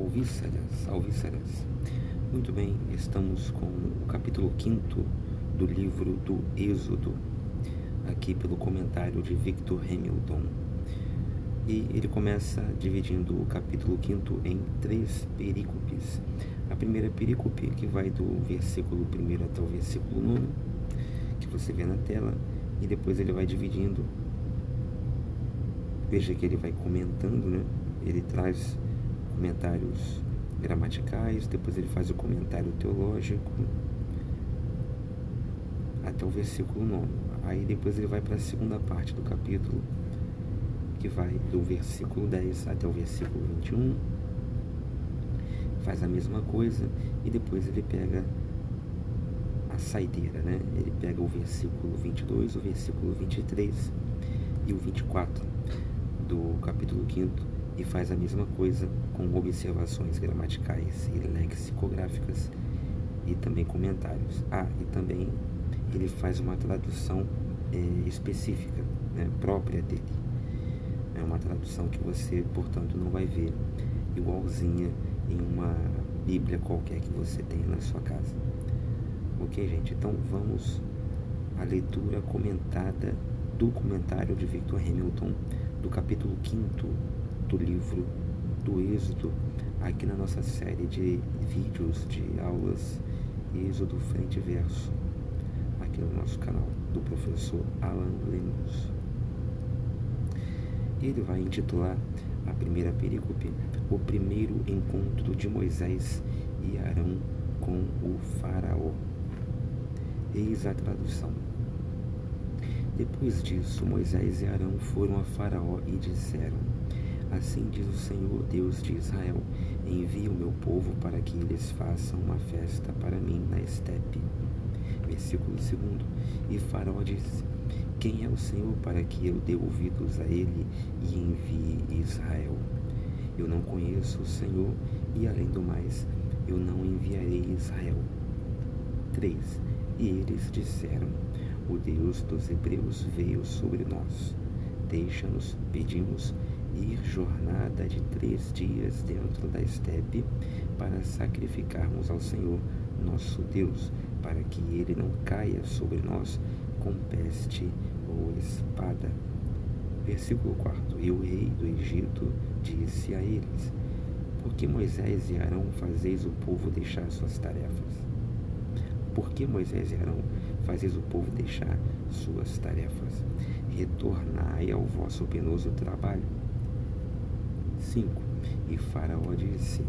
Alvíceras, alvíceras. Muito bem, estamos com o capítulo 5º do livro do Êxodo, aqui pelo comentário de Victor Hamilton. E ele começa dividindo o capítulo 5º em 3 perícopes. A primeira perícope, que vai do versículo 1 até o versículo 9, que você vê na tela, e depois ele vai dividindo. Veja que ele vai comentando, né? Ele traz comentários gramaticais, depois ele faz o comentário teológico até o versículo 9. Aí depois ele vai para a segunda parte do capítulo, que vai do versículo 10 até o versículo 21, faz a mesma coisa, e depois ele pega a saideira, né? Ele pega o versículo 22, o versículo 23 e o 24 do capítulo 5º e faz a mesma coisa com observações gramaticais e lexicográficas e também comentários. E também ele faz uma tradução específica, né, própria dele. É uma tradução que você, portanto, não vai ver igualzinha em uma Bíblia qualquer que você tenha na sua casa. Ok, gente? Então vamos à leitura comentada do comentário de Victor Hamilton do capítulo 5º do livro do Êxodo, aqui na nossa série de vídeos de aulas Êxodo Frente e Verso, aqui no nosso canal do professor Alan Lemos. Ele vai intitular a primeira perícope O Primeiro Encontro de Moisés e Arão com o Faraó. Eis a tradução. Depois disso, Moisés e Arão foram a Faraó e disseram: Assim diz o Senhor, Deus de Israel: Envie o meu povo para que eles façam uma festa para mim na estepe. Versículo 2. E Faraó disse: Quem é o Senhor para que eu dê ouvidos a ele e envie Israel? Eu não conheço o Senhor e, além do mais, eu não enviarei Israel. 3. E eles disseram: O Deus dos Hebreus veio sobre nós. Deixa-nos, pedimos, ir jornada de 3 dias dentro da estepe para sacrificarmos ao Senhor, nosso Deus, para que ele não caia sobre nós com peste ou espada. Versículo 4. E o rei do Egito disse a eles: Por que Moisés e Arão fazeis o povo deixar suas tarefas? Por que Moisés e Arão fazeis o povo deixar suas tarefas? Retornai ao vosso penoso trabalho. 5. E Faraó disse: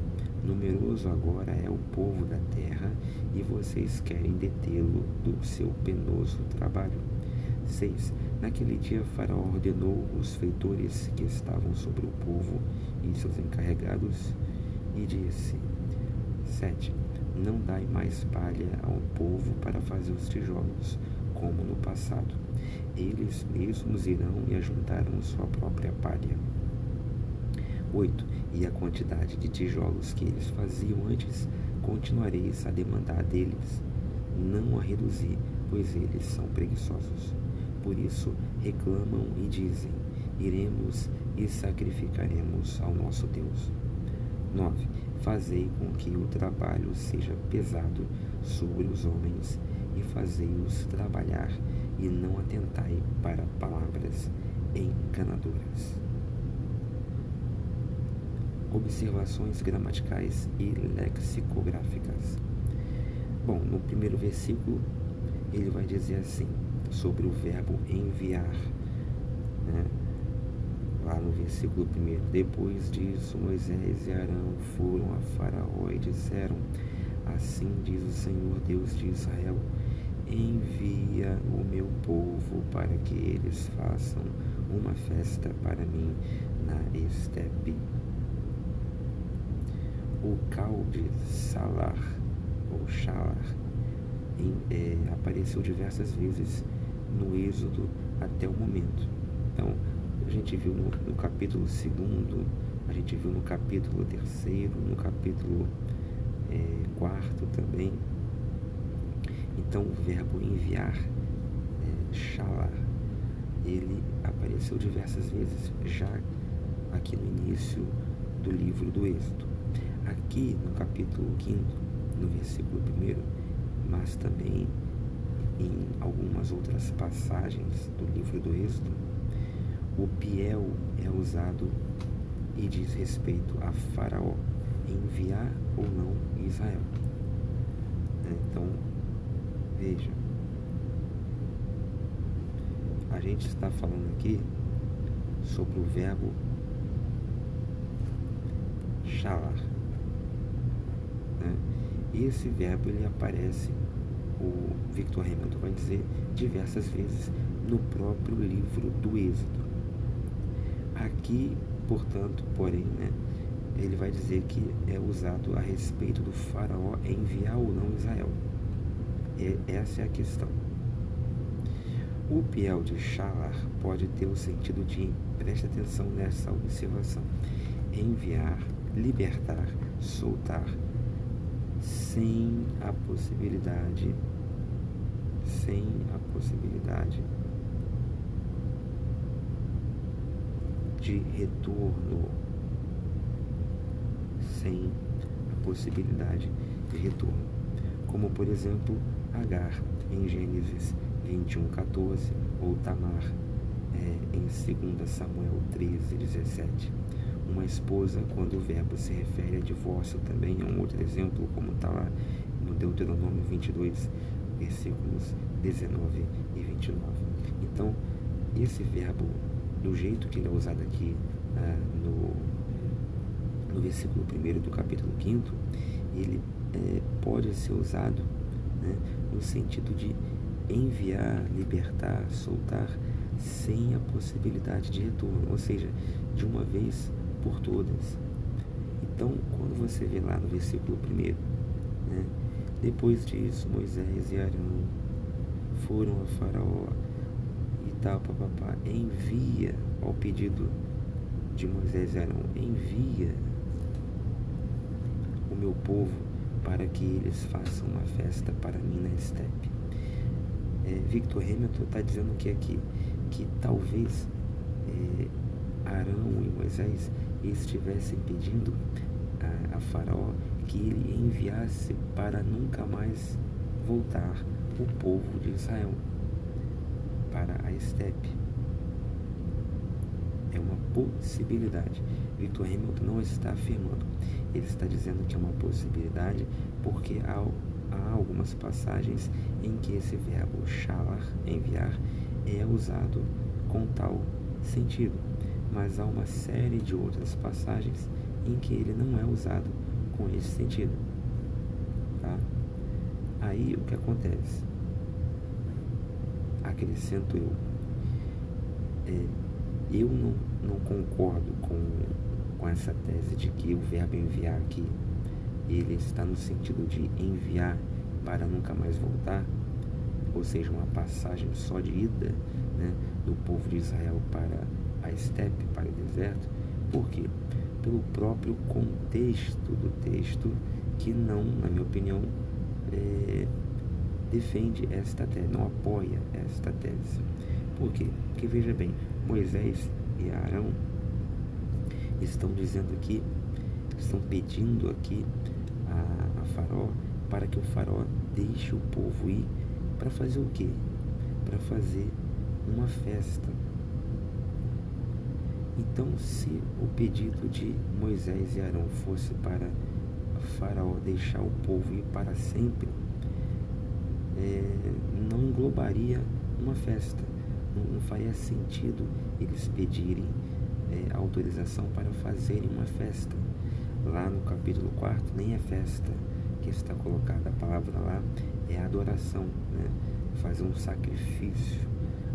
Numeroso agora é o povo da terra, e vocês querem detê-lo do seu penoso trabalho. 6. Naquele dia Faraó ordenou os feitores que estavam sobre o povo e seus encarregados, e disse: 7. Não dai mais palha ao povo para fazer os tijolos, como no passado. Eles mesmos irão e ajuntarão sua própria palha. 8. E a quantidade de tijolos que eles faziam antes, continuareis a demandar deles. Não a reduzir, pois eles são preguiçosos. Por isso reclamam e dizem: Iremos e sacrificaremos ao nosso Deus. 9. Fazei com que o trabalho seja pesado sobre os homens, e fazei-os trabalhar, e não atentai para palavras enganadoras. Observações gramaticais e lexicográficas. Bom, no primeiro versículo ele vai dizer assim, sobre o verbo enviar, né? Lá no versículo 1: Depois disso, Moisés e Arão foram a Faraó e disseram: Assim diz o Senhor, Deus de Israel: Envia o meu povo para que eles façam uma festa para mim na estepe. O cal de Salar, ou Shalar, apareceu diversas vezes no Êxodo até o momento. Então, a gente viu no capítulo 2º, a gente viu no capítulo 3º, no capítulo 4º também. Então, o verbo enviar, shalar, ele apareceu diversas vezes, já aqui no início do livro do Êxodo. Aqui no capítulo 5º, no versículo 1º, mas também em algumas outras passagens do livro do Êxodo, o Piel é usado e diz respeito a Faraó enviar ou não Israel. Então, veja, a gente está falando aqui sobre o verbo shalar, né? E esse verbo ele aparece, o Victor Hamilton vai dizer, diversas vezes no próprio livro do Êxodo. Aqui, portanto, porém, né, ele vai dizer que é usado a respeito do Faraó enviar ou não Israel. Essa é a questão. O Piel de shalar pode ter o sentido de, preste atenção nessa observação, enviar, libertar, soltar, sem a possibilidade de retorno, como por exemplo Agar em Gênesis 21:14 ou Tamar em 2 Samuel 13:17. Uma esposa, quando o verbo se refere a divórcio, também é um outro exemplo, como está lá no Deuteronômio 22, versículos 19 e 29. Então, esse verbo, do jeito que ele é usado aqui no versículo 1º do capítulo 5º, ele pode ser usado, né, no sentido de enviar, libertar, soltar, sem a possibilidade de retorno, ou seja, de uma vez por todas. Então, quando você vê lá no versículo 1º, né, depois disso, Moisés e Arão foram a Faraó e tal, papapá, envia, ao pedido de Moisés e Arão, envia o meu povo para que eles façam uma festa para mim na estepe. Victor Hamilton está dizendo que aqui, que talvez Arão e Moisés estivessem pedindo a Faraó que ele enviasse para nunca mais voltar o povo de Israel para a estepe. É uma possibilidade. Victor Hamilton não está afirmando, ele está dizendo que é uma possibilidade porque há algumas passagens em que esse verbo shalar, enviar, é usado com tal sentido, mas há uma série de outras passagens em que ele não é usado com esse sentido, tá? Aí o que acontece? Acrescento eu não concordo com essa tese de que o verbo enviar aqui ele está no sentido de enviar para nunca mais voltar, ou seja, uma passagem só de ida, né, do povo de Israel para a estepe, para o deserto. Por quê? Pelo próprio contexto do texto, que não, na minha opinião, defende esta tese, não apoia esta tese. Por quê? Porque veja bem, Moisés e Arão estão dizendo aqui, estão pedindo aqui a Faraó para que o Faraó deixe o povo ir para fazer o quê? Para fazer uma festa. Então, se o pedido de Moisés e Arão fosse para Faraó deixar o povo ir para sempre, não englobaria uma festa. Não faria sentido eles pedirem autorização para fazerem uma festa. Lá no capítulo 4 nem é festa que está colocada, a palavra lá é adoração, né? Fazer um sacrifício.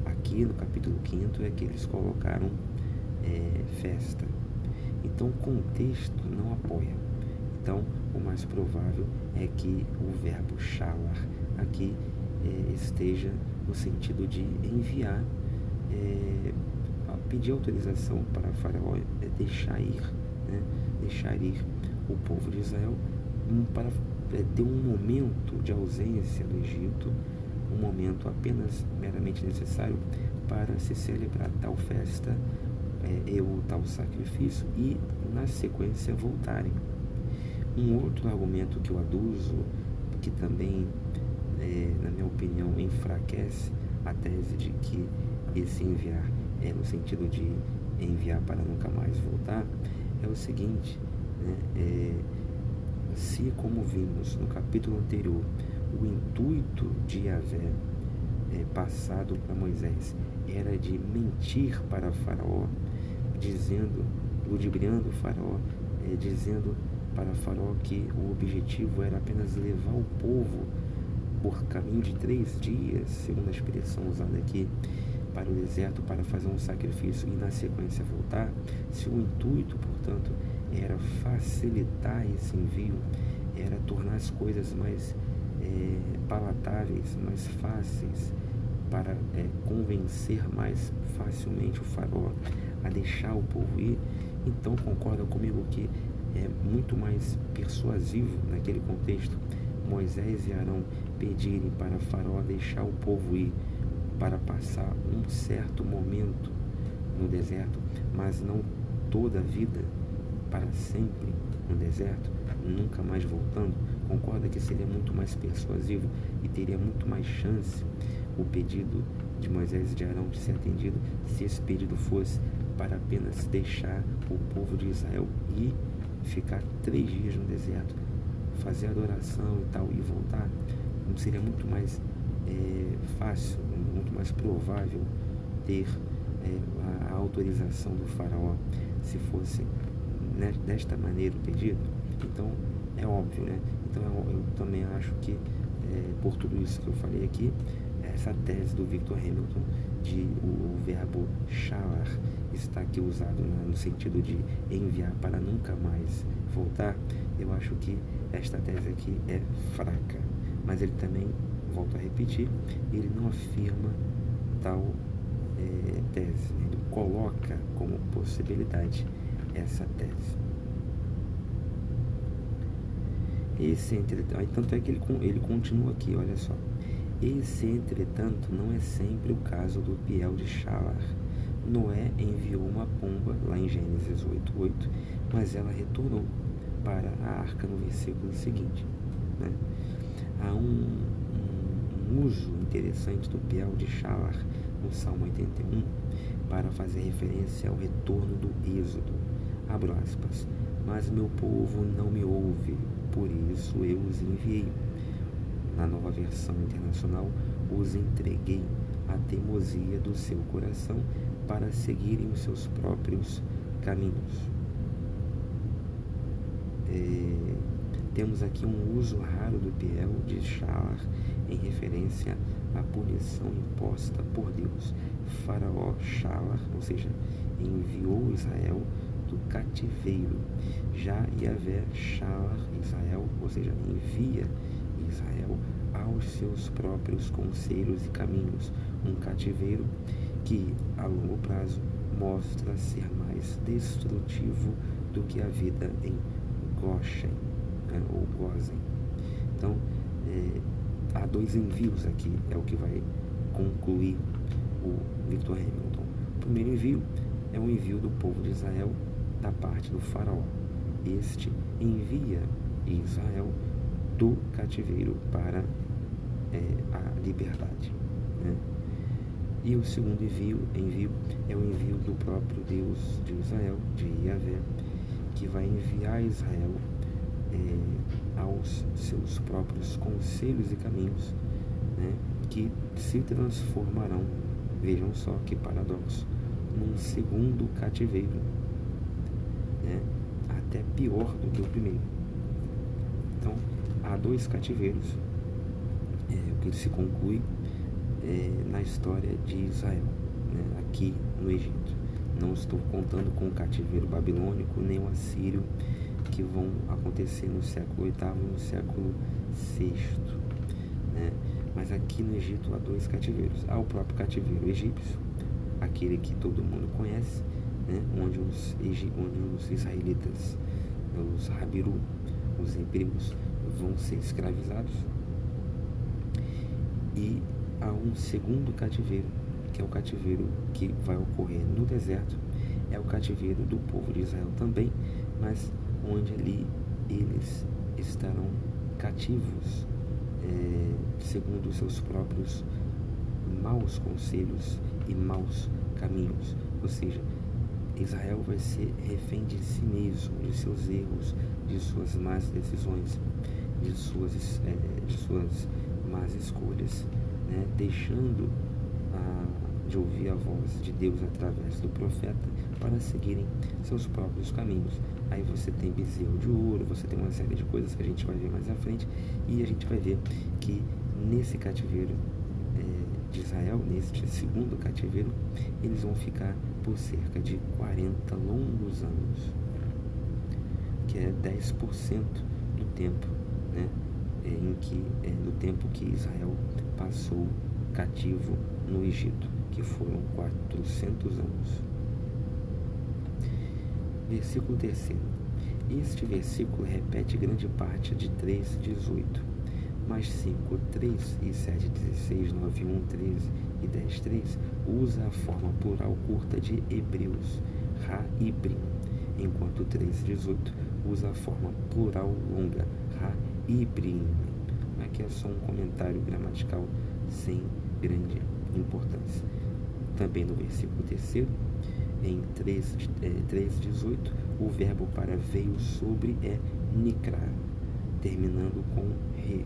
Aqui no capítulo 5 é que eles colocaram festa. Então o contexto não apoia. Então o mais provável é que o verbo shalar aqui esteja no sentido de enviar, pedir autorização para Faraó deixar ir, né? Deixar ir o povo de Israel para ter um momento de ausência do Egito, um momento apenas meramente necessário para se celebrar tal festa ou tal sacrifício e na sequência voltarem. Um outro argumento que eu aduzo, que também, na minha opinião, enfraquece a tese de que esse enviar é no sentido de enviar para nunca mais voltar, é o seguinte, né? Se, como vimos no capítulo anterior, o intuito de Yahvé passado para Moisés era de mentir para Faraó, ludibriando o Faraó, dizendo para Faraó que o objetivo era apenas levar o povo por caminho de 3 dias, segundo a expressão usada aqui, para o deserto para fazer um sacrifício e na sequência voltar. Se o intuito, portanto, era facilitar esse envio, era tornar as coisas mais palatáveis, mais fáceis, para convencer mais facilmente o Faraó a deixar o povo ir, então concorda comigo que é muito mais persuasivo naquele contexto Moisés e Arão pedirem para Faraó deixar o povo ir para passar um certo momento no deserto, mas não toda a vida, para sempre no deserto, nunca mais voltando. Concorda que seria muito mais persuasivo e teria muito mais chance o pedido de Moisés e de Arão de ser atendido se esse pedido fosse para apenas deixar o povo de Israel ir, ficar 3 dias no deserto, fazer adoração e tal e voltar? Não seria muito mais fácil, muito mais provável ter a autorização do Faraó se fosse desta maneira o pedido? Então é óbvio, né? Então eu também acho que por tudo isso que eu falei aqui, essa tese do Victor Hamilton de o verbo shalar está aqui usado no sentido de enviar para nunca mais voltar, eu acho que esta tese aqui é fraca. Mas ele também, volto a repetir, ele não afirma tal tese, ele coloca como possibilidade essa tese. Tanto é que ele continua aqui, olha só. Esse, entretanto, não é sempre o caso do Piel de Shalar. Noé enviou uma pomba, lá em Gênesis 8:8, mas ela retornou para a arca no versículo seguinte, né? Há um uso interessante do Piel de Shalar no Salmo 81 para fazer referência ao retorno do êxodo. Abro aspas. Mas meu povo não me ouve, por isso eu os enviei. Na Nova Versão Internacional, os entreguei à teimosia do seu coração para seguirem os seus próprios caminhos. Temos aqui um uso raro do Piel de Shalar em referência à punição imposta por Deus. Faraó Shalar, ou seja, enviou Israel do cativeiro. Já Yahvé Shalar Israel, ou seja, envia Israel aos seus próprios conselhos e caminhos, um cativeiro que a longo prazo mostra ser mais destrutivo do que a vida em Goshen, ou Gozen. Então há 2 envios aqui, é o que vai concluir o Victor Hamilton. O primeiro envio é o envio do povo de Israel da parte do Faraó. Este envia Israel do cativeiro para a liberdade, né? E o segundo envio é o envio do próprio Deus de Israel, de Yahvé, que vai enviar Israel aos seus próprios conselhos e caminhos, né, que se transformarão, vejam só que paradoxo, num segundo cativeiro, né, até pior do que o primeiro. Então, há 2 cativeiros, o que se conclui na história de Israel, né, aqui no Egito. Não estou contando com o cativeiro babilônico nem o assírio, que vão acontecer no século VIII e no século VI, né? Mas aqui no Egito há 2 cativeiros. Há o próprio cativeiro egípcio, aquele que todo mundo conhece, né? onde os israelitas, os Habiru, os hebreus, vão ser escravizados. E há um segundo cativeiro, que é o cativeiro que vai ocorrer no deserto. É o cativeiro do povo de Israel também, mas onde ali eles cativos segundo os seus próprios maus conselhos e maus caminhos. Ou seja, Israel vai ser refém de si mesmo, de seus erros, de suas más decisões, de suas más escolhas, né? Deixando de ouvir a voz de Deus através do profeta para seguirem seus próprios caminhos. Aí você tem bezerro de ouro, você tem uma série de coisas que a gente vai ver mais à frente, e a gente vai ver que nesse cativeiro de Israel, neste segundo cativeiro, eles vão ficar por cerca de 40 longos anos, que é 10% do tempo, né, do tempo que Israel passou cativo no Egito, que foram 400 anos. Versículo 3. Este versículo repete grande parte de 3:18, mas 5:3 e 7:16, 9:1, 13 e 10:3 usa a forma plural curta de Hebreus, Ha-Ibrim, enquanto 3:18 usa a forma plural longa, Ha-Ibrim. Aqui é só um comentário gramatical sem grande importância. Também no versículo 3, em 3:18, o verbo para veio sobre é nikra, terminando com re.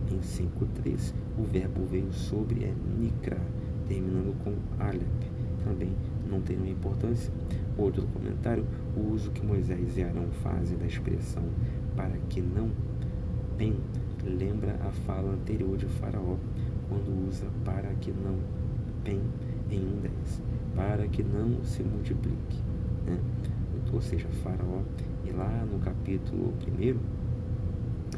Em 5:3, o verbo veio sobre é nikra, terminando com alep. Também não tem nenhuma importância. Outro comentário: o uso que Moisés e Arão fazem da expressão para que não pen lembra a fala anterior de Faraó, quando usa para que não pen em 1:10, para que não se multiplique, né? Ou seja, Faraó, e lá no capítulo 1,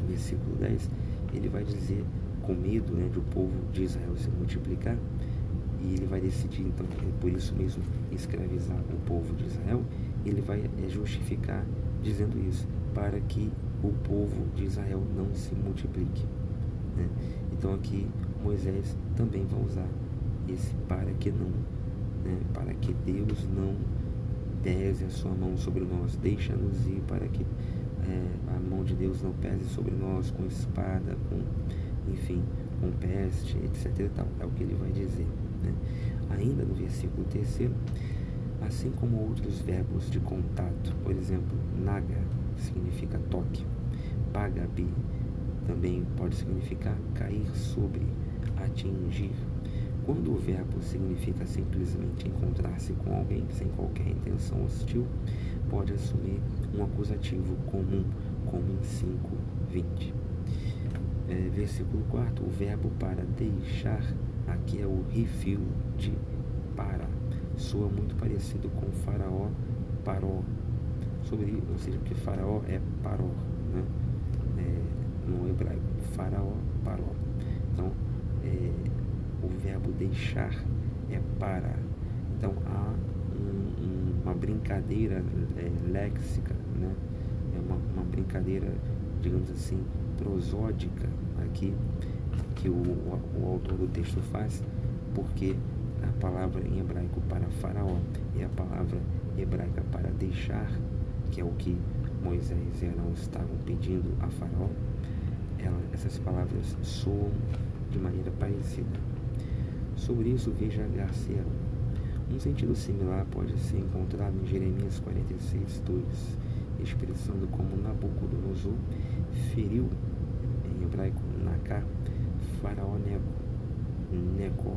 versículo 10, ele vai dizer, com medo, né, de o povo de Israel se multiplicar, e ele vai decidir, então, por isso mesmo, escravizar o povo de Israel. Ele vai justificar dizendo isso, para que o povo de Israel não se multiplique, né? Então aqui Moisés também vai usar esse para que não, né? Para que Deus não pese a sua mão sobre nós, deixa-nos ir para que a mão de Deus não pese sobre nós com espada, com peste, etc e tal. É o que ele vai dizer, né? Ainda no versículo 3, assim como outros verbos de contato, por exemplo, naga significa toque, bagabi também pode significar cair sobre, atingir. Quando o verbo significa simplesmente encontrar-se com alguém sem qualquer intenção hostil, pode assumir um acusativo comum, como em 5:20. Versículo 4, o verbo para deixar, aqui é o refil de para. Soa muito parecido com faraó, paró. Ou seja, que faraó é paró, né? No hebraico, faraó, paró. Então, o verbo deixar é para. Então há uma brincadeira léxica, né? É uma brincadeira, digamos assim, prosódica aqui, que o autor do texto faz, porque a palavra em hebraico para faraó e a palavra hebraica para deixar, que é o que Moisés e Arão estavam pedindo a Faraó, essas palavras soam de maneira parecida. Sobre isso, veja Garcia. Um sentido similar pode ser encontrado em Jeremias 46:2, expressando como Nabucodonosor feriu, em hebraico, Naká, Faraó Neco.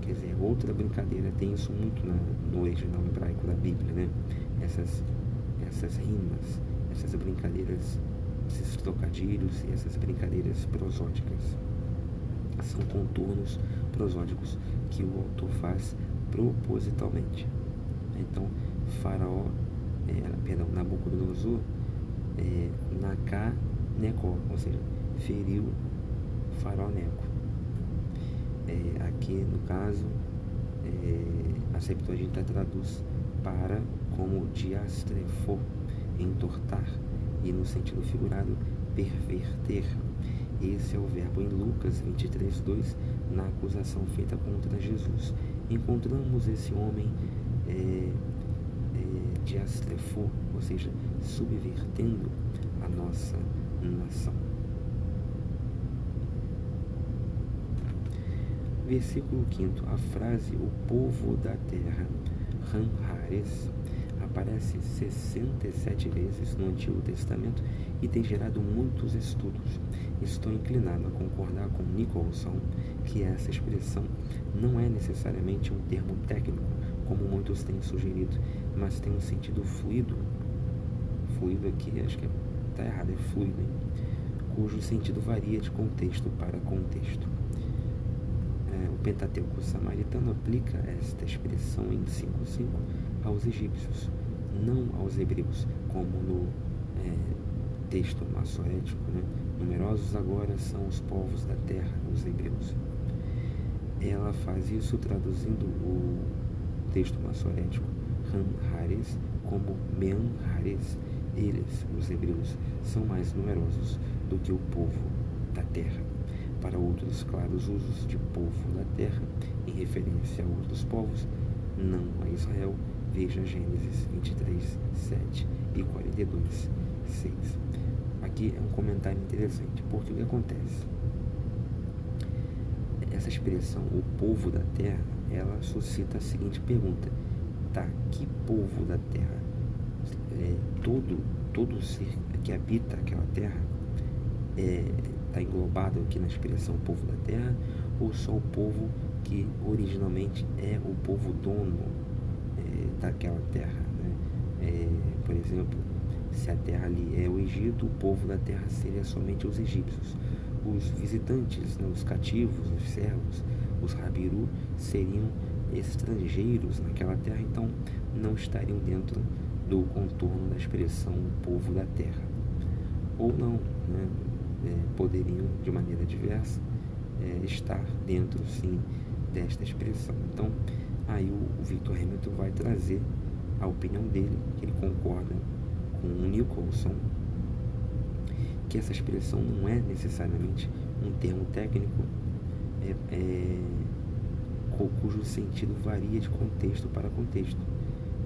Quer dizer, outra brincadeira, tem isso muito no original hebraico da Bíblia, né? Essas rimas, essas brincadeiras, esses trocadilhos e essas brincadeiras prosódicas. São contornos prosódicos que o autor faz propositalmente. Então, Nabucodonosor, Naká Neco, ou seja, feriu Faraó Neco. Aqui, no caso, a Septuaginta traduz para como diastrefo, entortar, e no sentido figurado, perverter. Esse é o verbo em Lucas 23:2, na acusação feita contra Jesus. Encontramos esse homem diastrefo, ou seja, subvertendo a nossa nação. Versículo 5, a frase "o povo da terra", Ham Haaretz, aparece 67 vezes no Antigo Testamento e tem gerado muitos estudos. Estou inclinado a concordar com Nicholson que essa expressão não é necessariamente um termo técnico, como muitos têm sugerido, mas tem um sentido fluido. Fluido aqui, acho que está errado, é fluido, hein? Cujo sentido varia de contexto para contexto. O Pentateuco samaritano aplica esta expressão em 5:5 aos egípcios, não aos hebreus, como no texto massorético, né? Numerosos agora são os povos da terra, os hebreus. Ela faz isso traduzindo o texto massorético Ham Haaretz como Me'am Haaretz. Eles, os hebreus, são mais numerosos do que o povo da terra. Para outros claros usos de povo da terra, em referência a outros povos, não a Israel, veja Gênesis 23, 7 e 42, 6. Aqui é um comentário interessante, porque o que acontece? Essa expressão, o povo da terra, ela suscita a seguinte pergunta: tá, que povo da terra? Todo ser que habita aquela terra está englobado aqui na expressão povo da terra, ou só o povo que originalmente é o povo dono daquela terra, né? Por exemplo, se a terra ali é o Egito, o povo da terra seria somente os egípcios. Os visitantes, né, os cativos, os servos, os rabiru, seriam estrangeiros naquela terra, então não estariam dentro do contorno da expressão povo da terra. Ou não, né? Poderiam, de maneira diversa, estar dentro, sim, desta expressão. Então, aí o Victor Hamilton vai trazer a opinião dele, que ele concorda com o Nicholson, que essa expressão não é necessariamente um termo técnico, cujo sentido varia de contexto para contexto.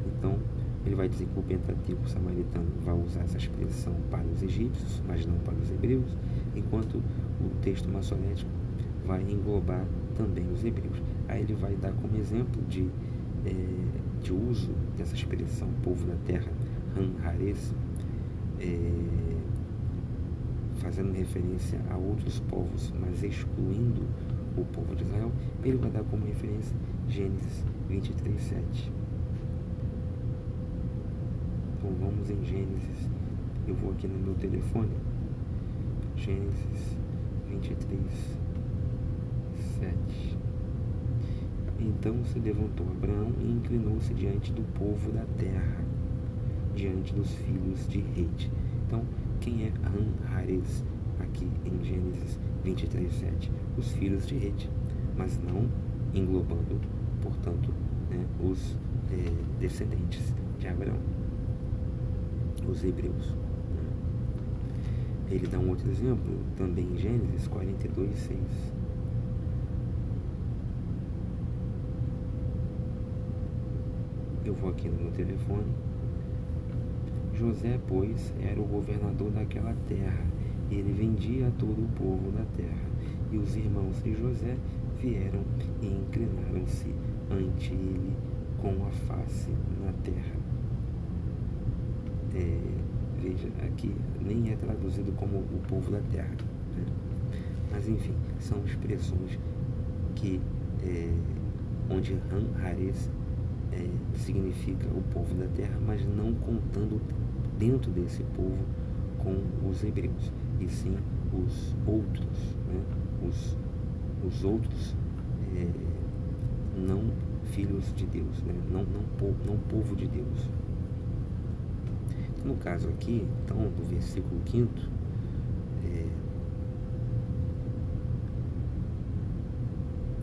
Então, ele vai dizer que o Pentateuco samaritano vai usar essa expressão para os egípcios, mas não para os hebreus, enquanto o texto massorético vai englobar também os hebreus. Aí ele vai dar como exemplo de uso dessa expressão povo da terra, Ham Haaretz, fazendo referência a outros povos, mas excluindo o povo de Israel. Ele vai dar como referência Gênesis 23, 7. Então vamos em Gênesis, eu vou aqui no meu telefone, Gênesis 23, 7. Então se levantou Abraão e inclinou-se diante do povo da terra, diante dos filhos de Het. Então, quem é Ham Haaretz aqui em Gênesis 23, 7? Os filhos de Het, mas não englobando, portanto, né, os descendentes de Abraão, os hebreus. Ele dá um outro exemplo também em Gênesis 42, 6. Eu vou aqui no meu telefone. José, pois, era o governador daquela terra, e ele vendia a todo o povo da terra. E os irmãos de José vieram e inclinaram-se ante ele com a face na terra. Veja, aqui nem é traduzido como o povo da terra, né? Mas enfim, são expressões que onde Ham Haaretz significa o povo da terra, mas não contando dentro desse povo com os hebreus, e sim os outros, né? Os outros não filhos de Deus, né? não povo de Deus. No caso aqui, então, do versículo 5,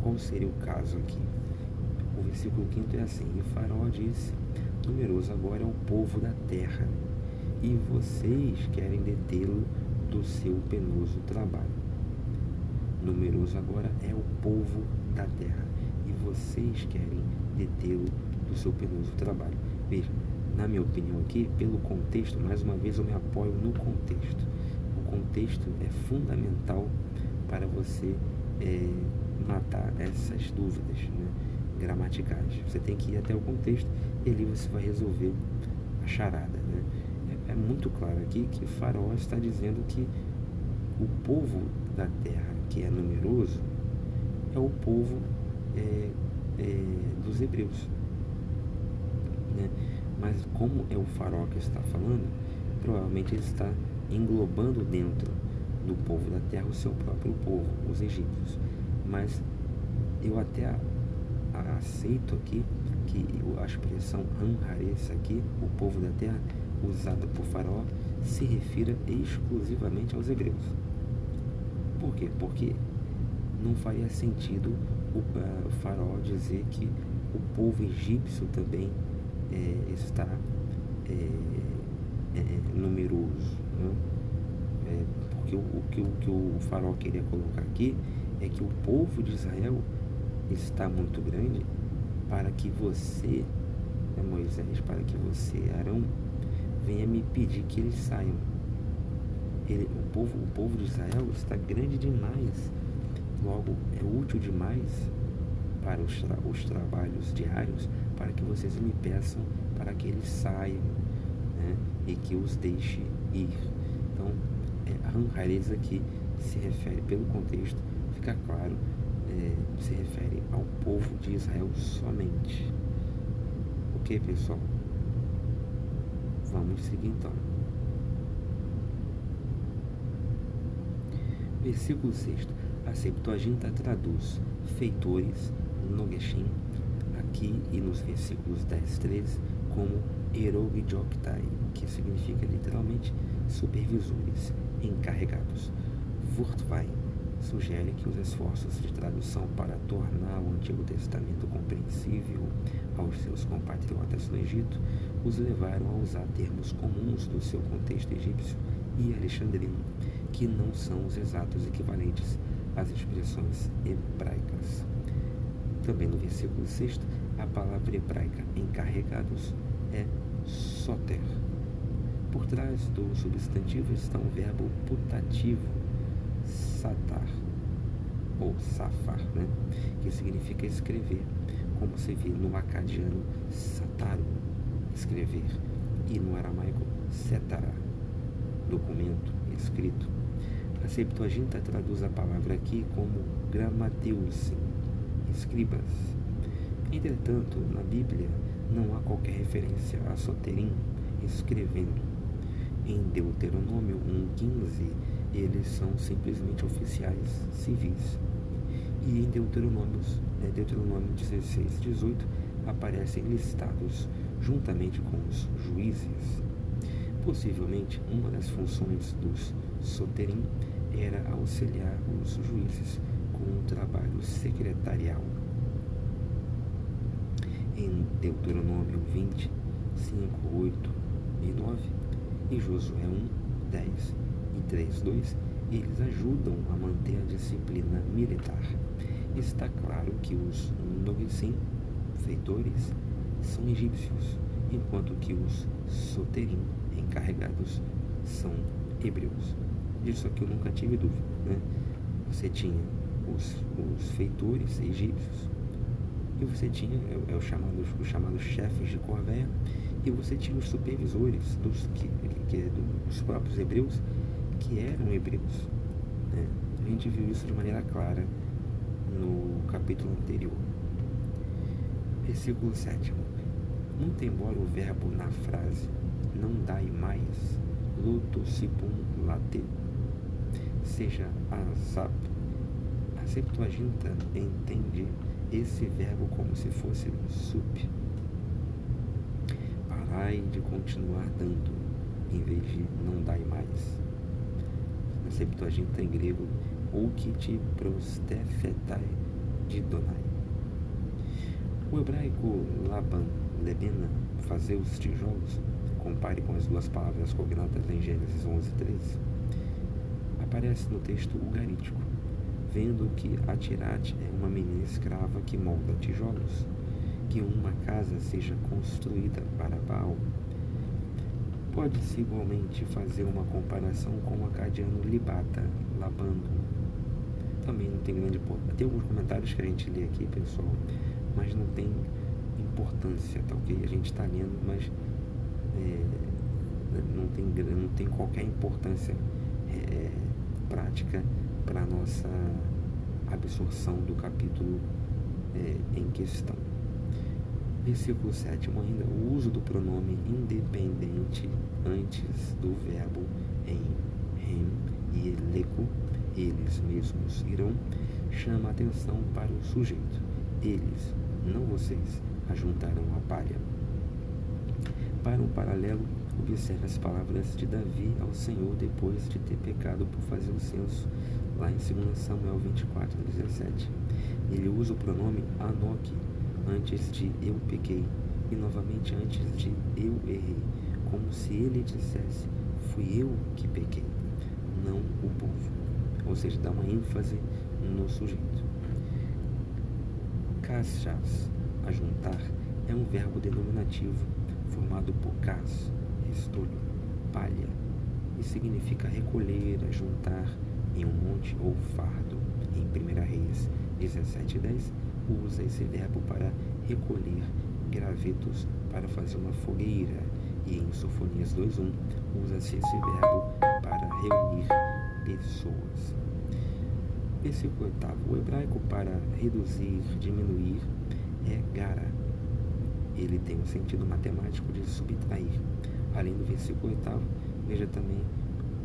qual seria o caso aqui? O versículo 5 é assim: e Faraó disse: numeroso agora é o povo da terra, e vocês querem detê-lo do seu penoso trabalho. Numeroso agora é o povo da terra, e vocês querem detê-lo do seu penoso trabalho. Veja, na minha opinião aqui, pelo contexto, mais uma vez eu me apoio no contexto. O contexto é fundamental para você matar essas dúvidas, né, gramaticais. Você tem que ir até o contexto e ali você vai resolver a charada, né? É muito claro aqui que Faraó está dizendo que o povo da terra, que é numeroso, é o povo dos hebreus, né? Mas como é o Faraó que está falando, provavelmente ele está englobando dentro do povo da terra o seu próprio povo, os egípcios. Mas eu até aceito aqui que a expressão Amhares aqui, o povo da terra, usada por Faraó, se refira exclusivamente aos hebreus. Por quê? Porque não faria sentido o Faraó dizer que o povo egípcio também está numeroso, né? Porque o que o Faraó queria colocar aqui é que o povo de Israel está muito grande para que você, Moisés, para que você, Arão, venha me pedir que eles saiam. O povo de Israel está grande demais, logo é útil demais para os trabalhos diários, para que vocês me peçam para que eles saiam, né, e que os deixe ir. Então, Amhares aqui se refere, pelo contexto, fica claro, se refere ao povo de Israel somente. Ok, pessoal? Vamos seguir então. Versículo 6. A Septuaginta traduz feitores, Nogeshim, aqui e nos versículos 10 e 13, como Erogdioctai, que significa literalmente supervisores, encarregados. Wurtvai sugere que os esforços de tradução para tornar o Antigo Testamento compreensível aos seus compatriotas no Egito os levaram a usar termos comuns do seu contexto egípcio e alexandrino, que não são os exatos equivalentes às expressões hebraicas. Também no versículo 6, a palavra hebraica encarregados é soter. Por trás do substantivo está um verbo putativo, satar, ou safar, né, que significa escrever, como se vê no acadiano sataru, escrever, e no aramaico setara, documento, escrito. A Septuaginta traduz a palavra aqui como grammateusin, escribas. Entretanto, na Bíblia não há qualquer referência a soterim, escrevendo. Em Deuteronômio 1,15, eles são simplesmente oficiais civis. E em Deuteronômio 16, 18, aparecem listados juntamente com os juízes. Possivelmente, uma das funções dos soterim era auxiliar os juízes com um trabalho secretarial. Em Deuteronômio 20, 5, 8 e 9 e Josué 1, 10 e 3, 2, eles ajudam a manter a disciplina militar. Está claro que os Nogeshim, feitores, são egípcios, enquanto que os soterim, encarregados, são hebreus. Disso aqui eu nunca tive dúvida, né? Você tinha os feitores egípcios, e você tinha os chamados chefes de corvéia, e você tinha os supervisores dos próprios hebreus, que eram hebreus, né? A gente viu isso de maneira clara no capítulo anterior. Versículo 7. Muito embora o verbo na frase não dai mais, lotosipum late, seja asap, a Septuaginta entende esse verbo como se fosse sup. Parai de continuar dando, em vez de não dai mais. Na Septuaginta em grego, ou que te prostefetai de donai. O hebraico laban, lebena, fazer os tijolos, compare com as duas palavras cognatas em Gênesis 11:13, aparece no texto ugarítico, vendo que Atirat é uma menina escrava que molda tijolos, que uma casa seja construída para Baal. Pode-se igualmente fazer uma comparação com o acadiano libata, labando, também não tem grande importância. Tem alguns comentários que a gente lê aqui, pessoal, mas não tem importância, tá ok? A gente está lendo, mas não tem qualquer importância prática para a nossa absorção do capítulo em questão. Versículo 7 ainda, o uso do pronome independente antes do verbo em rem e eleco, eles mesmos irão, chama a atenção para o sujeito. Eles, não vocês, ajuntarão a palha. Para um paralelo, observe as palavras de Davi ao Senhor depois de ter pecado por fazer o censo, lá em 2 Samuel 24:17. Ele usa o pronome Anoque antes de eu pequei e novamente antes de eu errei, como se ele dissesse, fui eu que pequei, não o povo. Ou seja, dá uma ênfase no sujeito. Cachas, ajuntar, é um verbo denominativo formado por cas, restolho, palha, e significa recolher, ajuntar em um monte ou fardo. Em 1 Reis 17:10, usa esse verbo para recolher gravetos para fazer uma fogueira, e em Sofonias 2:1 usa-se esse verbo para reunir pessoas. Versículo 8. O hebraico para reduzir, diminuir é gara. Ele tem um sentido matemático de subtrair. Além do versículo 8, veja também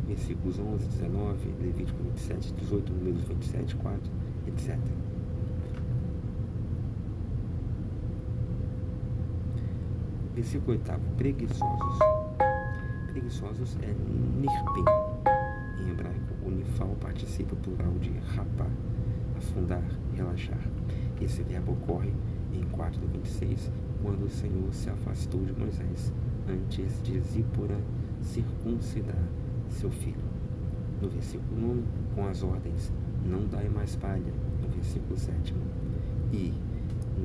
versículos 11, 19, Levítico 27, 18, Números 27, 4, etc. Versículo 8. Preguiçosos. Preguiçosos é nirpem. Em hebraico, o nifal participa plural de rapá, afundar, relaxar. Esse verbo ocorre em 4:26, quando o Senhor se afastou de Moisés antes de Zípora circuncidar seu filho. No versículo 9, com as ordens, não dai mais palha, no versículo 7, e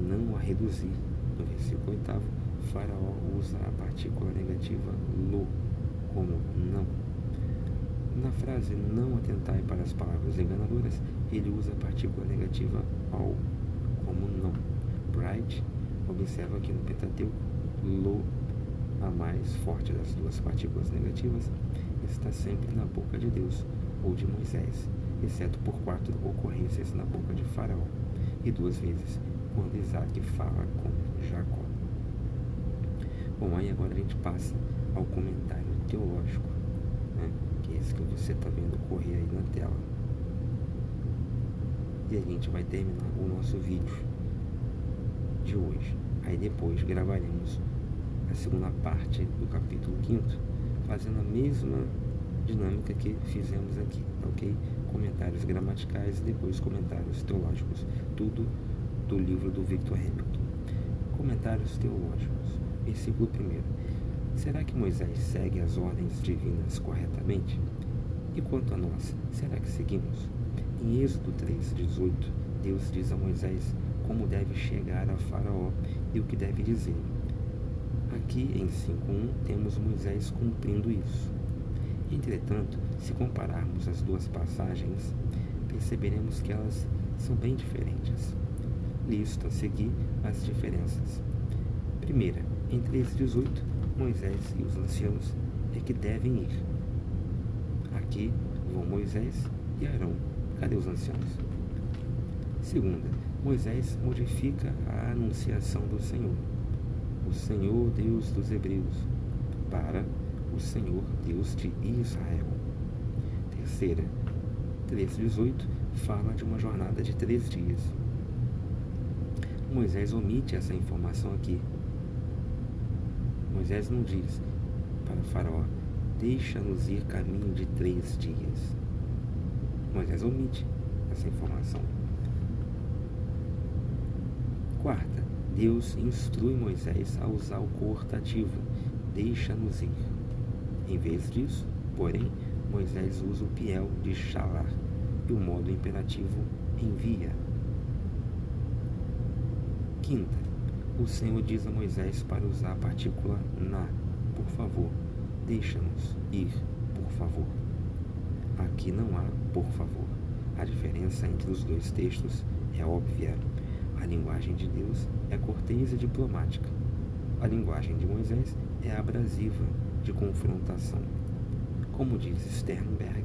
não a reduzir, no versículo 8, Faraó usa a partícula negativa lo, como não. Na frase não atentai para as palavras enganadoras, ele usa a partícula negativa ao, como não. Bright observa que no Pentateuco, lo, a mais forte das duas partículas negativas, está sempre na boca de Deus ou de Moisés, exceto por 4 ocorrências na boca de Faraó e 2 vezes quando Isaac fala com Jacó. Bom, aí agora a gente passa ao comentário teológico, né, que é esse que você está vendo correr aí na tela. E a gente vai terminar o nosso vídeo de hoje. Aí depois gravaremos a segunda parte do capítulo 5º, fazendo a mesma dinâmica que fizemos aqui, ok? Comentários gramaticais e depois comentários teológicos, tudo do livro do Victor Hamilton. Comentários teológicos. Versículo 1. Será que Moisés segue as ordens divinas corretamente? E quanto a nós, será que seguimos? Em Êxodo 3:18, Deus diz a Moisés como deve chegar a Faraó e o que deve dizer. Aqui em 5:1 temos Moisés cumprindo isso. Entretanto, se compararmos as duas passagens, perceberemos que elas são bem diferentes. Listo a seguir as diferenças. Primeira, em 3:18, Moisés e os anciãos é que devem ir. Aqui vão Moisés e Arão. Cadê os anciãos? Segunda, Moisés modifica a anunciação do Senhor. O Senhor Deus dos Hebreus, para o Senhor Deus de Israel. Terceira, 3:18, fala de uma jornada de 3 dias. Moisés omite essa informação aqui. Moisés não diz para Faraó, deixa-nos ir caminho de 3 dias. Moisés omite essa informação. Quarta, Deus instrui Moisés a usar o coortativo, deixa-nos ir. Em vez disso, porém, Moisés usa o piel de shalar e o modo imperativo envia. Quinta, o Senhor diz a Moisés para usar a partícula na, por favor, deixa-nos ir, por favor. Aqui não há por favor. A diferença entre os dois textos é óbvia. A linguagem de Deus é cortês e diplomática. A linguagem de Moisés é abrasiva, de confrontação. Como diz Sternberg,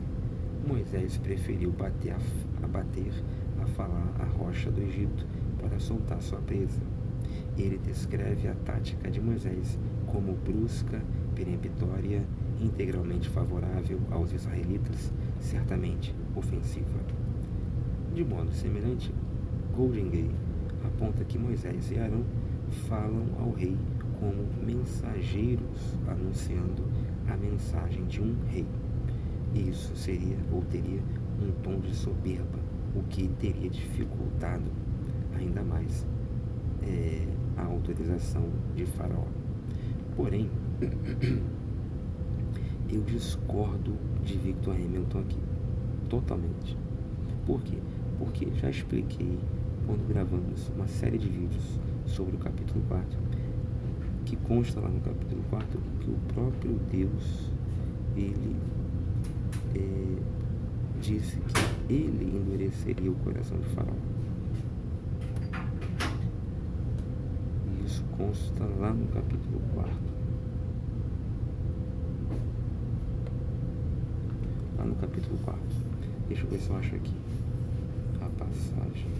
Moisés preferiu bater a falar a rocha do Egito para soltar sua presa. Ele descreve a tática de Moisés como brusca, peremptória, integralmente favorável aos israelitas, certamente ofensiva. De modo semelhante, Goldingay aponta que Moisés e Arão falam ao rei como mensageiros anunciando a mensagem de um rei. Isso seria ou teria um tom de soberba, o que teria dificultado ainda mais a autorização de Faraó. Porém, eu discordo de Victor Hamilton aqui, totalmente. Por quê? Porque já expliquei quando gravamos uma série de vídeos sobre o capítulo 4, que consta lá no capítulo 4 que o próprio Deus, ele disse que ele endureceria o coração de Faraó. E isso consta lá no capítulo 4. Lá no capítulo 4. Deixa eu ver se eu acho aqui a passagem.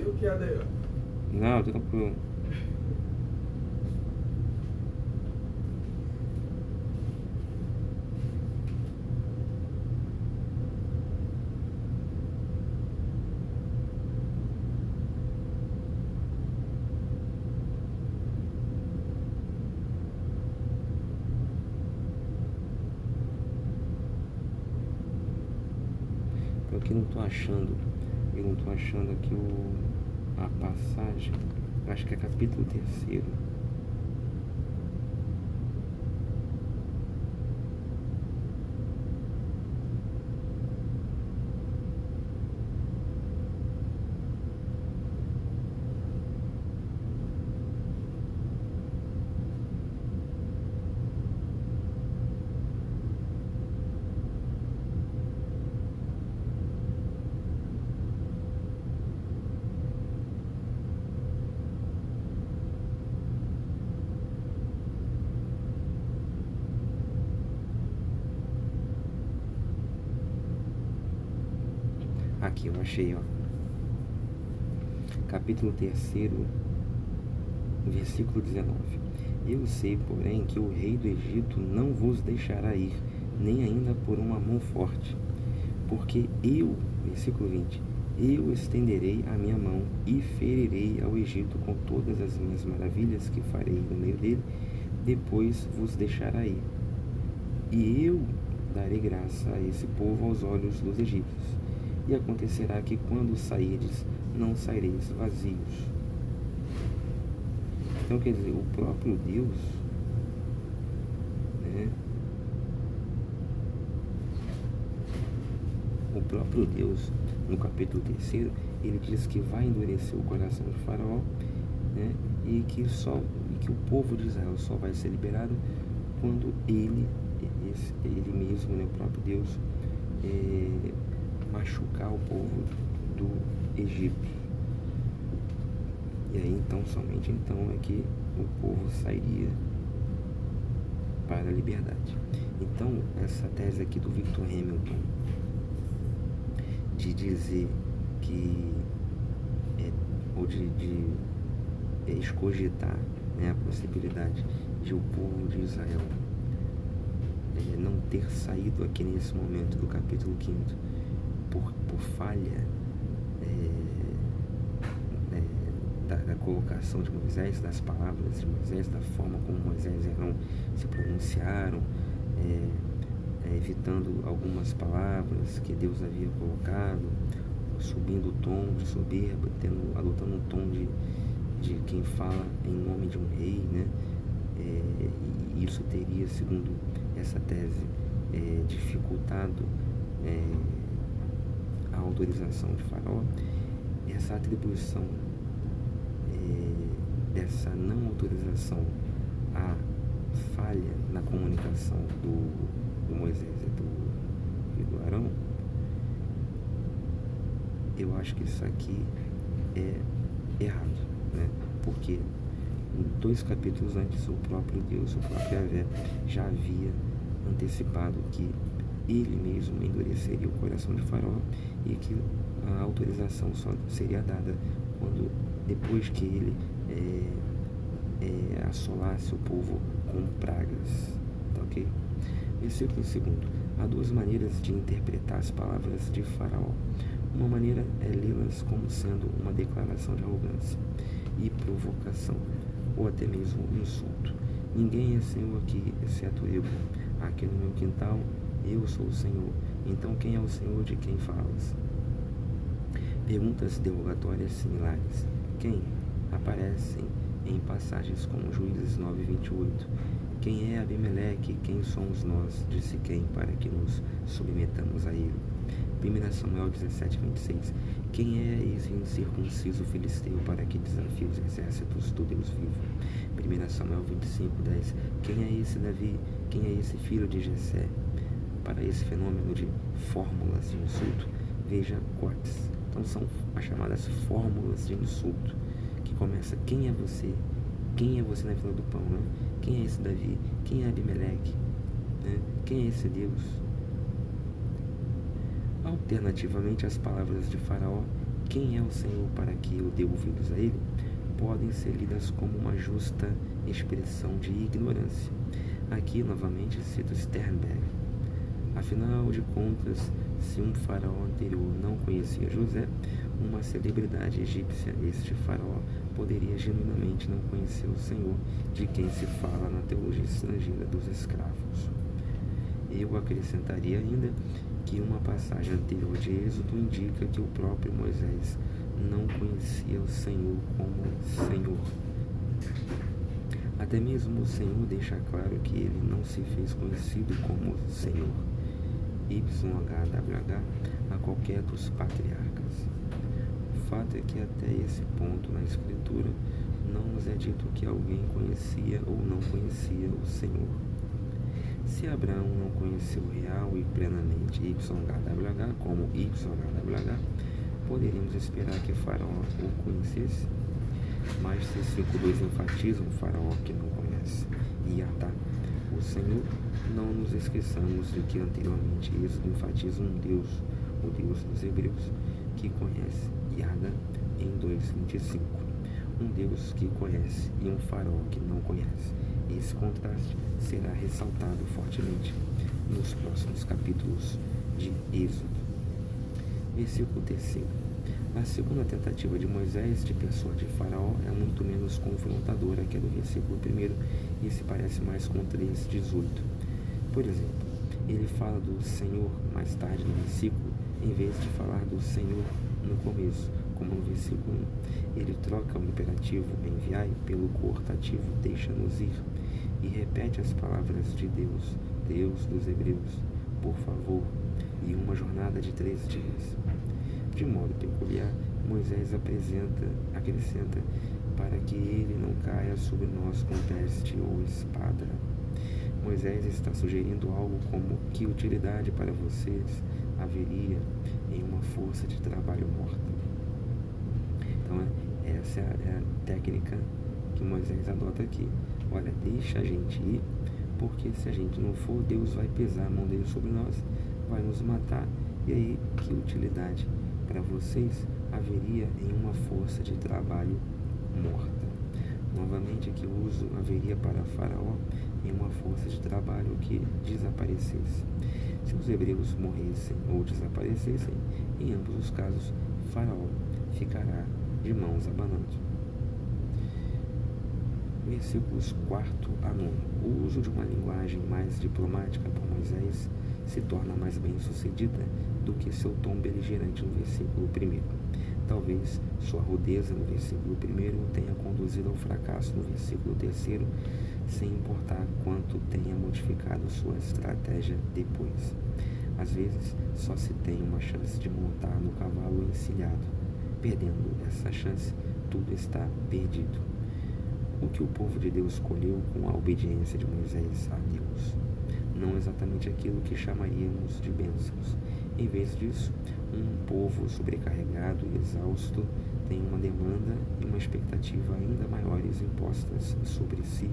O que é daí, ó? Não, tranquilo. Eu aqui não tô achando. Eu não tô achando aqui a passagem. Acho que é capítulo 3. Aqui eu achei, ó. Capítulo 3, versículo 19. Eu sei, porém, que o rei do Egito não vos deixará ir, nem ainda por uma mão forte. Porque eu, versículo 20, eu estenderei a minha mão e ferirei ao Egito com todas as minhas maravilhas que farei no meio dele, depois vos deixará ir. E eu darei graça a esse povo aos olhos dos egípcios. E acontecerá que quando sairdes, não saireis vazios. Então, quer dizer, o próprio Deus, né? O próprio Deus, no capítulo 3, ele diz que vai endurecer o coração de Faraó, né? E que o povo de Israel só vai ser liberado quando ele mesmo, né, o próprio Deus, machucar o povo do Egito. E aí então, somente então é que o povo sairia para a liberdade. Então, essa tese aqui do Victor Hamilton de dizer que ou de escogitar, né, a possibilidade de o povo de Israel não ter saído aqui nesse momento do capítulo 5 por falha da colocação de Moisés, das palavras de Moisés, da forma como Moisés e Arão se pronunciaram, evitando algumas palavras que Deus havia colocado, subindo o tom de soberba, adotando um tom de quem fala em nome de um rei, né? E isso teria, segundo essa tese, dificultado a autorização de Faraó. Essa atribuição dessa não autorização à falha na comunicação do Moisés e do Arão, eu acho que isso aqui é errado, né? Porque 2 capítulos antes, o próprio Deus, o próprio Yahvé, já havia antecipado que ele mesmo endureceria o coração de Faraó e que a autorização só seria dada depois que ele assolasse o povo com pragas. Tá ok? Versículo 2. Há 2 maneiras de interpretar as palavras de Faraó. Uma maneira é lê-las como sendo uma declaração de arrogância e provocação, ou até mesmo insulto. Ninguém é Senhor aqui, exceto eu. Aqui no meu quintal, eu sou o Senhor. Então quem é o Senhor de quem falas? Perguntas derrogatórias similares. Quem? Aparecem em passagens como Juízes 9:28. Quem é Abimeleque? Quem somos nós? Disse quem, para que nos submetamos a ele. 1 Samuel 17:26. Quem é esse incircunciso filisteu para que desafie os exércitos do Deus vivo? 1 Samuel 25:10. Quem é esse Davi? Quem é esse filho de Jessé? Para esse fenômeno de fórmulas de insulto, veja Cortes. Então são as chamadas fórmulas de insulto, que começa: quem é você? Quem é você na fila do pão, né? Quem é esse Davi? Quem é Abimeleque? Né? Quem é esse Deus? Alternativamente, as palavras de Faraó, quem é o Senhor para que eu dê ouvidos a ele, podem ser lidas como uma justa expressão de ignorância. Aqui, novamente, cito Sternberg. Afinal de contas, se um faraó anterior não conhecia José, uma celebridade egípcia, este faraó poderia genuinamente não conhecer o Senhor de quem se fala na teologia estrangeira dos escravos. Eu acrescentaria ainda que uma passagem anterior de Êxodo indica que o próprio Moisés não conhecia o Senhor como Senhor. Até mesmo o Senhor deixa claro que ele não se fez conhecido como Senhor, YHWH, a qualquer dos patriarcas. O fato é que até esse ponto na Escritura não nos é dito que alguém conhecia ou não conhecia o Senhor. Se Abraão não conheceu real e plenamente YHWH como YHWH, poderíamos esperar que Faraó o conhecesse? Mas 5:2 enfatiza um Faraó que não conhece. Yatá, o Senhor. Não nos esqueçamos de que anteriormente Êxodo enfatiza um Deus, o Deus dos Hebreus, que conhece. Yada em 2:25. Um Deus que conhece e um Faraó que não conhece. Esse contraste será ressaltado fortemente nos próximos capítulos de Êxodo. Versículo 3. A segunda tentativa de Moisés de persuadir Faraó é muito menos confrontadora que a do versículo 1 e se parece mais com 3:18. Por exemplo, ele fala do Senhor mais tarde no versículo, em vez de falar do Senhor no começo, como no versículo 1. Ele troca o imperativo enviai pelo coortativo deixa-nos ir e repete as palavras de Deus, Deus dos Hebreus, por favor, e uma jornada de 3 dias. De modo peculiar, Moisés acrescenta para que ele não caia sobre nós com peste ou espada. Moisés está sugerindo algo como: que utilidade para vocês haveria em uma força de trabalho morta? Então, essa é a técnica que Moisés adota aqui. Olha, deixa a gente ir, porque se a gente não for, Deus vai pesar a mão dele sobre nós, vai nos matar. E aí, que utilidade para vocês haveria em uma força de trabalho morta? Novamente, aqui o uso haveria para Faraó em uma força de trabalho que desaparecesse. Se os hebreus morressem ou desaparecessem, em ambos os casos, Faraó ficará de mãos abanando. Versículos 4 a 9. O uso de uma linguagem mais diplomática por Moisés se torna mais bem sucedida do que seu tom beligerante no versículo 1. Talvez sua rudeza no versículo 1 tenha conduzido ao fracasso no versículo 3, sem importar quanto tenha modificado sua estratégia depois. Às vezes, só se tem uma chance de montar no cavalo encilhado. Perdendo essa chance, tudo está perdido. O que o povo de Deus colheu com a obediência de Moisés a Deus? Não exatamente aquilo que chamaríamos de bênçãos. Em vez disso, um povo sobrecarregado e exausto tem uma demanda e uma expectativa ainda maiores impostas sobre si.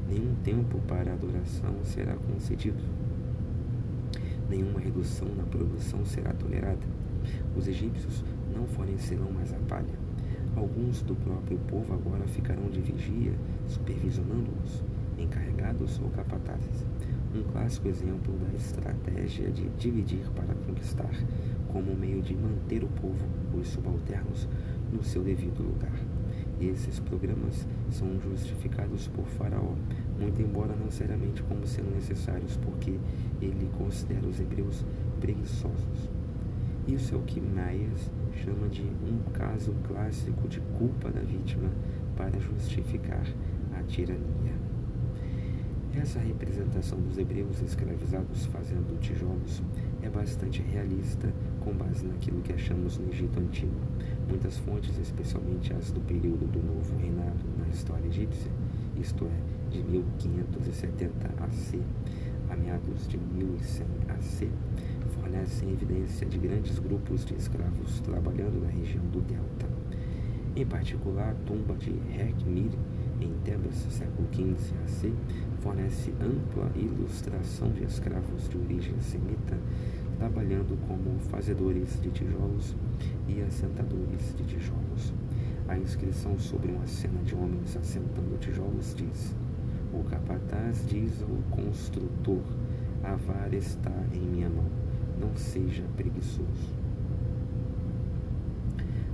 Nenhum tempo para adoração será concedido. Nenhuma redução na produção será tolerada. Os egípcios não fornecerão mais a palha. Alguns do próprio povo agora ficarão de vigia, supervisionando-os, encarregados ou capatazes. Um clássico exemplo da estratégia de dividir para conquistar, como meio de manter o povo, os subalternos, no seu devido lugar. Esses programas são justificados por Faraó, muito embora não seriamente como sendo necessários, porque ele considera os hebreus preguiçosos. Isso é o que Myers chama de um caso clássico de culpa da vítima para justificar a tirania. Essa representação dos hebreus escravizados fazendo tijolos é bastante realista com base naquilo que achamos no Egito Antigo. Muitas fontes, especialmente as do período do Novo Reinado na história egípcia, isto é, de 1570 AC a meados de 1100 AC, fornecem evidência de grandes grupos de escravos trabalhando na região do Delta. Em particular, a tumba de Rekhmir, em Tebas, século XV AC, fornece ampla ilustração de escravos de origem semita trabalhando como fazedores de tijolos e assentadores de tijolos. A inscrição sobre uma cena de homens assentando tijolos diz: o capataz diz ao construtor: a vara está em minha mão, não seja preguiçoso.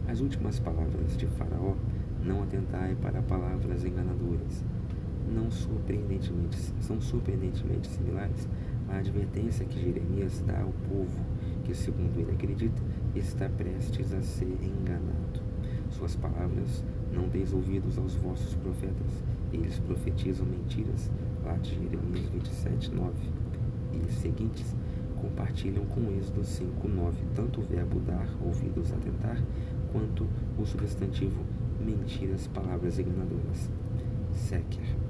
As últimas palavras de Faraó: não atentai para palavras enganadoras, são surpreendentemente similares à advertência que Jeremias dá ao povo, que, segundo ele acredita, está prestes a ser enganado. Suas palavras: não deis ouvidos aos vossos profetas, eles profetizam mentiras, lá de Jeremias 27:9 e seguintes, compartilham com Êxodo 5:9 tanto o verbo dar, ouvidos, atentar, quanto o substantivo mentiras, palavras enganadoras, seker.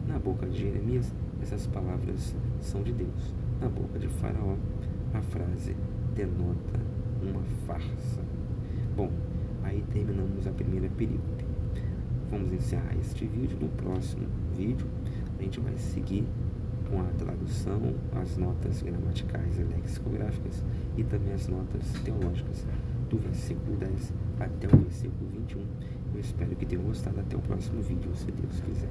Na boca de Jeremias, essas palavras são de Deus. Na boca de Faraó, a frase denota uma farsa. Bom, aí terminamos a primeira perícope. Vamos encerrar este vídeo. No próximo vídeo, a gente vai seguir com a tradução, as notas gramaticais e lexicográficas e também as notas teológicas do versículo 10 até o versículo 21. Eu espero que tenham gostado. Até o próximo vídeo, se Deus quiser.